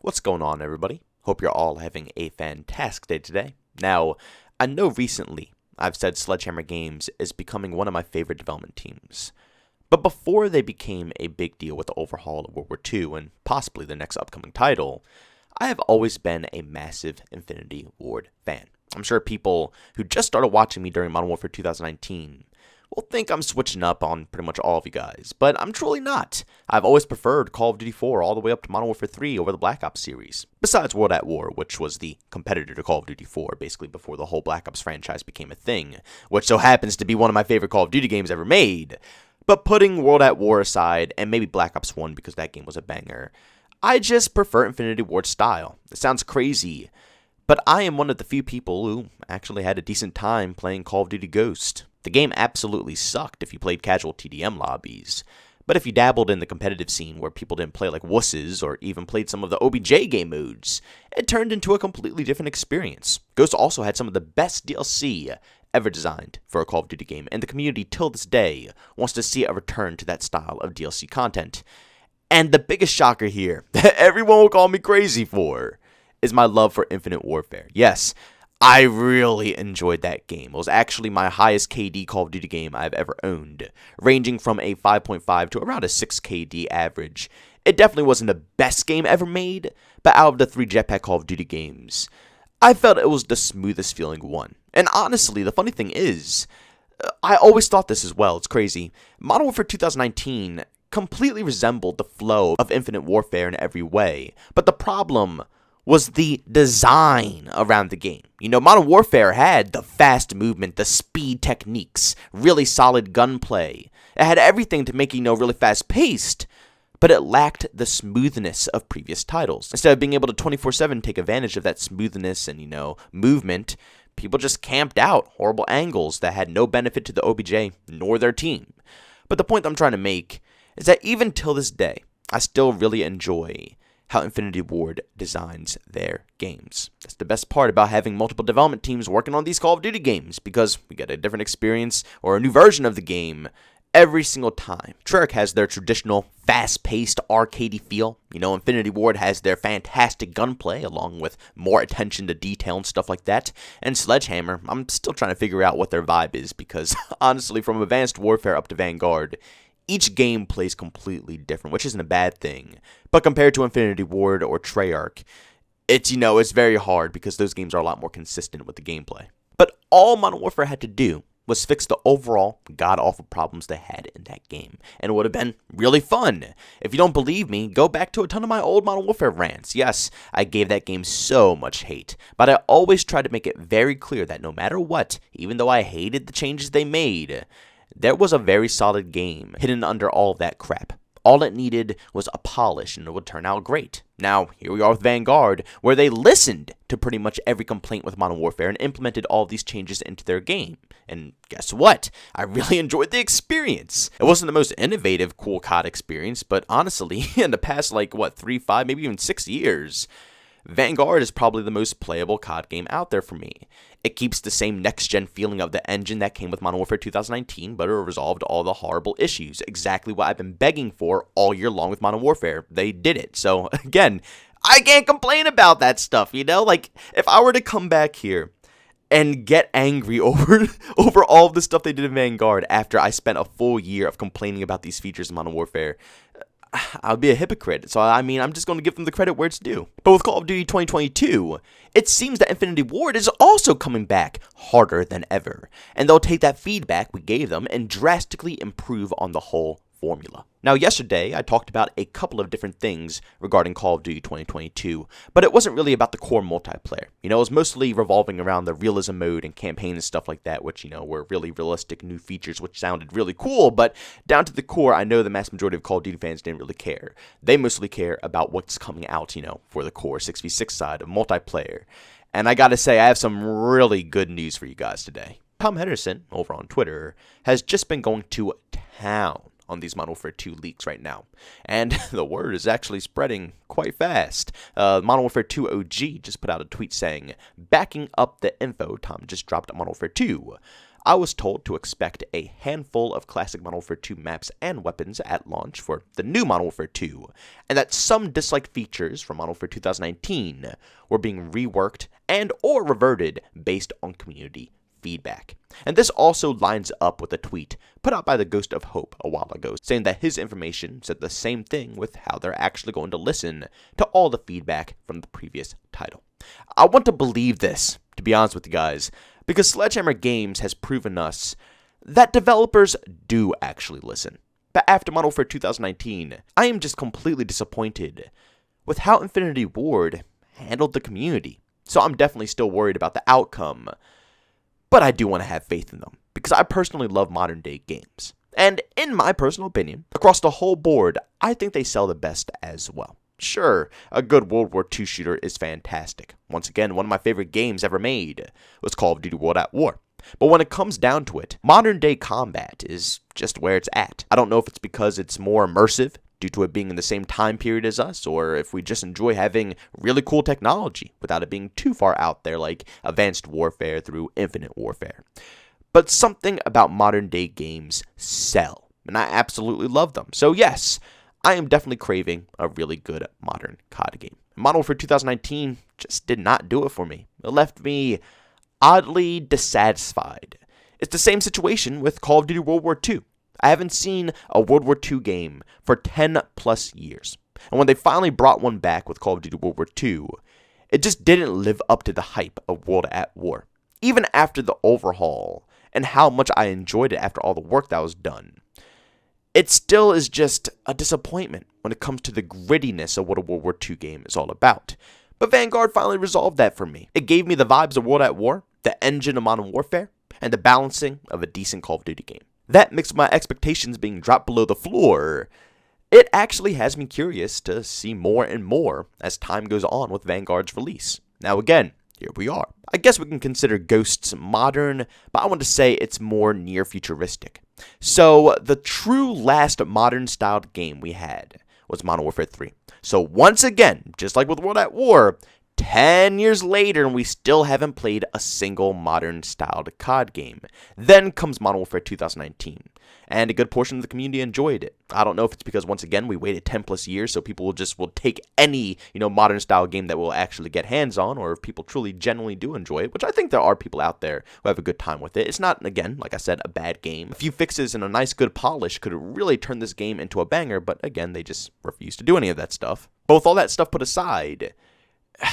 What's going on, everybody? Hope you're all having a fantastic day today. Now, I know recently I've said Sledgehammer Games is becoming one of my favorite development teams. But before they became a big deal with the overhaul of World War II and possibly the next upcoming title, I have always been a massive Infinity Ward fan. I'm sure people who just started watching me during Modern Warfare 2019 will think I'm switching up on pretty much all of you guys, but I'm truly not. I've always preferred Call of Duty 4 all the way up to Modern Warfare 3 over the Black Ops series, besides World at War, which was the competitor to Call of Duty 4, basically before the whole Black Ops franchise became a thing, which so happens to be one of my favorite Call of Duty games ever made. But putting World at War aside, and maybe Black Ops 1 because that game was a banger, I just prefer Infinity Ward's style. It sounds crazy, but I am one of the few people who actually had a decent time playing Call of Duty Ghost. The game absolutely sucked if you played casual TDM lobbies, but if you dabbled in the competitive scene where people didn't play like wusses or even played some of the OBJ game modes, it turned into a completely different experience. Ghost also had some of the best DLC ever designed for a Call of Duty game, and the community till this day wants to see a return to that style of DLC content. And the biggest shocker here, that everyone will call me crazy for, is my love for Infinite Warfare. Yes, I really enjoyed that game. It was actually my highest KD Call of Duty game I've ever owned, ranging from a 5.5 to around a 6 KD average. It definitely wasn't the best game ever made, but out of the 3 Jetpack Call of Duty games, I felt it was the smoothest feeling one. And honestly, the funny thing is, I always thought this as well, it's crazy. Modern Warfare 2019 completely resembled the flow of Infinite Warfare in every way, but the problem was the design around the game. You know, Modern Warfare had the fast movement, the speed techniques, really solid gunplay. It had everything to make it, really fast-paced, but it lacked the smoothness of previous titles. Instead of being able to 24/7 take advantage of that smoothness and, movement, people just camped out horrible angles that had no benefit to the OBJ nor their team. But the point I'm trying to make is that even till this day, I still really enjoy how Infinity Ward designs their games. That's the best part about having multiple development teams working on these Call of Duty games, because we get a different experience or a new version of the game every single time. Treyarch has their traditional fast-paced arcadey feel. Infinity Ward has their fantastic gunplay along with more attention to detail and stuff like that. And Sledgehammer, I'm still trying to figure out what their vibe is, because honestly, from Advanced Warfare up to Vanguard, each game plays completely different, which isn't a bad thing. But compared to Infinity Ward or Treyarch, it's very hard because those games are a lot more consistent with the gameplay. But all Modern Warfare had to do was fix the overall god-awful problems they had in that game, and it would have been really fun. If you don't believe me, go back to a ton of my old Modern Warfare rants. Yes, I gave that game so much hate, but I always tried to make it very clear that no matter what, even though I hated the changes they made, there was a very solid game hidden under all of that crap. All it needed was a polish and it would turn out great. Now, here we are with Vanguard, where they listened to pretty much every complaint with Modern Warfare and implemented all of these changes into their game. And guess what? I really enjoyed the experience. It wasn't the most innovative, cool COD experience, but honestly, in the past, 3, 5, maybe even 6 years, Vanguard is probably the most playable COD game out there for me. It keeps the same next-gen feeling of the engine that came with Modern Warfare 2019, but it resolved all the horrible issues. Exactly what I've been begging for all year long with Modern Warfare. They did it. So, again, I can't complain about that stuff, if I were to come back here and get angry over all of the stuff they did in Vanguard after I spent a full year of complaining about these features in Modern Warfare, I'll be a hypocrite. So, I'm just going to give them the credit where it's due. But with Call of Duty 2022, it seems that Infinity Ward is also coming back harder than ever. And they'll take that feedback we gave them and drastically improve on the whole formula. Now, yesterday, I talked about a couple of different things regarding Call of Duty 2022, but it wasn't really about the core multiplayer. It was mostly revolving around the realism mode and campaign and stuff like that, which, were really realistic new features, which sounded really cool, but down to the core, I know the mass majority of Call of Duty fans didn't really care. They mostly care about what's coming out, for the core 6v6 side of multiplayer. And I gotta say, I have some really good news for you guys today. Tom Henderson, over on Twitter, has just been going to town on these Modern Warfare 2 leaks right now. And the word is actually spreading quite fast. Modern Warfare 2 OG just put out a tweet saying, backing up the info Tom just dropped on Modern Warfare 2. I was told to expect a handful of classic Modern Warfare 2 maps and weapons at launch for the new Modern Warfare 2, and that some disliked features from Modern Warfare 2019 were being reworked and or reverted based on community feedback. And this also lines up with a tweet put out by the Ghost of Hope a while ago, saying that his information said the same thing with how they're actually going to listen to all the feedback from the previous title. I want to believe this, to be honest with you guys, because Sledgehammer Games has proven us that developers do actually listen. But after Modern Warfare 2019, I am just completely disappointed with how Infinity Ward handled the community. So I'm definitely still worried about the outcome, but I do want to have faith in them, because I personally love modern day games. And in my personal opinion, across the whole board, I think they sell the best as well. Sure, a good World War II shooter is fantastic. Once again, one of my favorite games ever made was Call of Duty World at War. But when it comes down to it, modern day combat is just where it's at. I don't know if it's because it's more immersive, due to it being in the same time period as us, or if we just enjoy having really cool technology without it being too far out there like Advanced Warfare through Infinite Warfare. But something about modern day games sell, and I absolutely love them. So yes, I am definitely craving a really good modern COD game. Modern Warfare 2019 just did not do it for me. It left me oddly dissatisfied. It's the same situation with Call of Duty World War II. I haven't seen a World War II game for 10 plus years. And when they finally brought one back with Call of Duty World War II, it just didn't live up to the hype of World at War. Even after the overhaul and how much I enjoyed it after all the work that was done, it still is just a disappointment when it comes to the grittiness of what a World War II game is all about. But Vanguard finally resolved that for me. It gave me the vibes of World at War, the engine of Modern Warfare, and the balancing of a decent Call of Duty game. That mixed with my expectations being dropped below the floor, it actually has me curious to see more and more as time goes on with Vanguard's release. Now again, here we are. I guess we can consider Ghosts modern, but I want to say it's more near futuristic. So the true last modern styled game we had was Modern Warfare 3. So once again, just like with World at War, 10 years later and we still haven't played a single modern styled COD game. Then comes Modern Warfare 2019, and a good portion of the community enjoyed it. I don't know if it's because once again we waited 10 plus years, so people will take any modern style game that we'll actually get hands on, or if people truly genuinely do enjoy it, which I think there are people out there who have a good time with it. It's not, again, like I said, a bad game. A few fixes and a nice good polish could really turn this game into a banger, but again, they just refuse to do any of that stuff. But with all that stuff put aside,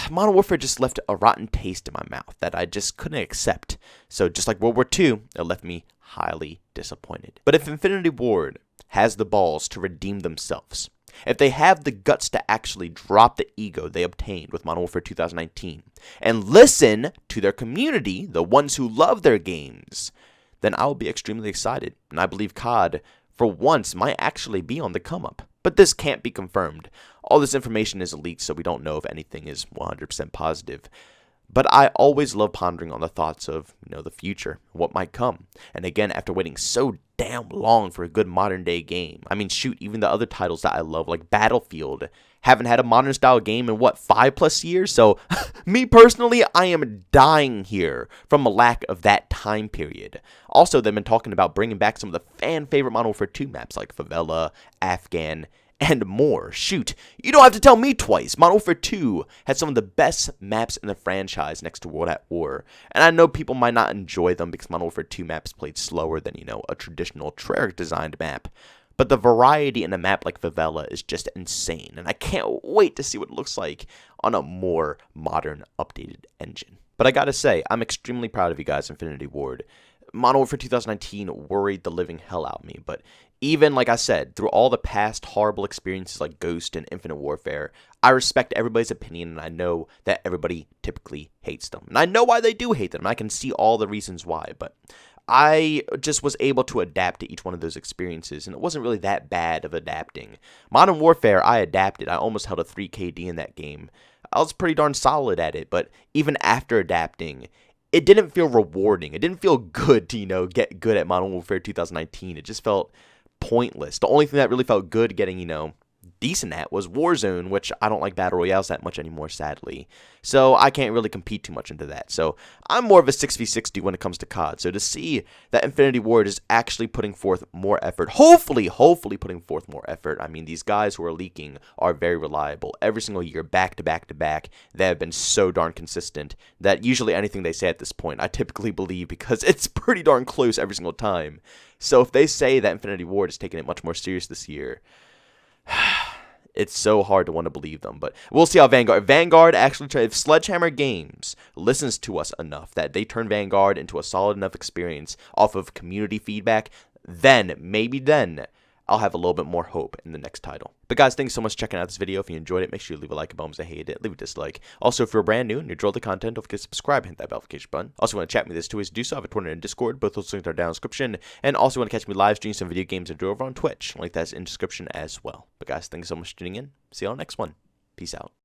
Modern Warfare just left a rotten taste in my mouth that I just couldn't accept. So just like World War II, it left me highly disappointed. But if Infinity Ward has the balls to redeem themselves, if they have the guts to actually drop the ego they obtained with Modern Warfare 2019 and listen to their community, the ones who love their games, then I will be extremely excited. And I believe COD, for once, might actually be on the come up. But this can't be confirmed. All this information is leaked, so we don't know if anything is 100% positive. But I always love pondering on the thoughts of, the future, what might come. And again, after waiting so damn long for a good modern day game. I mean, shoot, even the other titles that I love, like Battlefield, haven't had a modern style game in 5 plus years? So, me personally, I am dying here from a lack of that time period. Also, they've been talking about bringing back some of the fan favorite Modern Warfare 2 maps like Favela, Afghan, and more. Shoot, you don't have to tell me twice. Modern Warfare 2 has some of the best maps in the franchise next to World at War. And I know people might not enjoy them because Modern Warfare 2 maps played slower than, a traditional Treyarch designed map. But the variety in a map like Favela is just insane. And I can't wait to see what it looks like on a more modern, updated engine. But I gotta say, I'm extremely proud of you guys, Infinity Ward. Modern Warfare 2019 worried the living hell out of me, but even, like I said, through all the past horrible experiences like Ghost and Infinite Warfare, I respect everybody's opinion, and I know that everybody typically hates them. And I know why they do hate them, and I can see all the reasons why, but I just was able to adapt to each one of those experiences, and it wasn't really that bad of adapting. Modern Warfare, I adapted. I almost held a 3 KD in that game. I was pretty darn solid at it, but even after adapting, it didn't feel rewarding. It didn't feel good to, get good at Modern Warfare 2019. It just felt pointless. The only thing that really felt good getting, decent at was Warzone, which I don't like battle royales that much anymore, sadly. So I can't really compete too much into that. So I'm more of a 6v60 when it comes to COD. So to see that Infinity Ward is actually putting forth more effort, hopefully putting forth more effort. I mean, these guys who are leaking are very reliable. Every single year, back to back to back, they have been so darn consistent that usually anything they say at this point, I typically believe because it's pretty darn close every single time. So if they say that Infinity Ward is taking it much more serious this year, it's so hard to want to believe them, but we'll see how Vanguard actually if Sledgehammer Games listens to us enough that they turn Vanguard into a solid enough experience off of community feedback, then, maybe then, I'll have a little bit more hope in the next title. But guys, thanks so much for checking out this video. If you enjoyed it, make sure you leave a like if you hated it. Leave a dislike. Also, if you're brand new and you enjoyed the content, don't forget to subscribe and hit that notification button. Also, want to chat with me, there's two ways to do so. I have a Twitter and Discord. Both those links are down in the description. And also, want to catch me live stream some video games and do over on Twitch. Link that's in the description as well. But guys, thanks so much for tuning in. See you on the next one. Peace out.